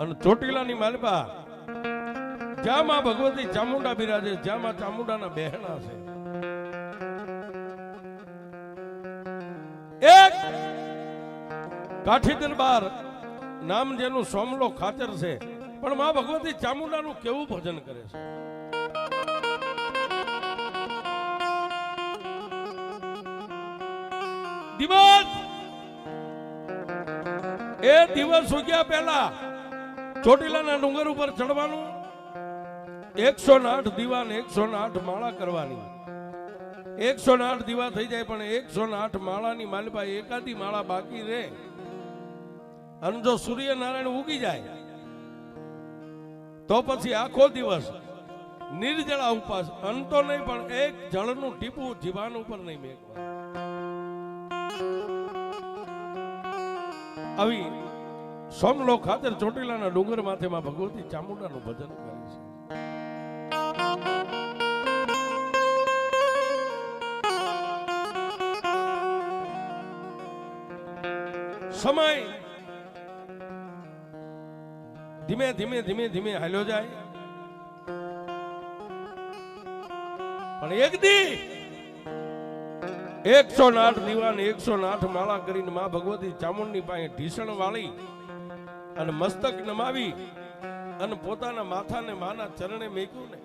અને ચોટીલાની માલપા જ્યાં માં ભગવતી ચામુંડા બિરાજે, જ્યાં માં ચામુંડાના બહેણા છે, એક કાઠી દરબાર નામ જેનું સોમલો ખાચર છે, પણ માં ભગવતી ચામુંડાનું કેવું ભજન કરે છે. દિવસ એ દિવસ ઉગ્યા પહેલા ચોટીલાના ડુંગર ઉપર ચડવાનું, 108 દીવા ને 108 માળા કરવાની. 108 દીવા થઈ જાય, પણ 108 માળાની માલપા એકાદી માળા બાકી રહે, અને જો સૂર્યનારાયણ ઉગી જાય તો પછી આખો દિવસ નિર્જળા ઉપવાસ, અંતો નહીં પણ એક જળનું ટીપું જીવાન ઉપર નહીં મેકવાનું. આવી સોમલો ખાતર ચોટીલાના ડુંગર માથે માં ભગવતી ચામુંડાનું ભજન કરે છે. સમય ધીમે ધીમે ધીમે ધીમે હાલ્યો જાય, પણ એક દી 108 દીવા ને 108 માળા કરીને માં ભગવતી ચામુંડની પાસે ઢીસણ વાળી અને મસ્તક નમાવી અને પોતાના માથાને માના ચરણે મેક્યું ને,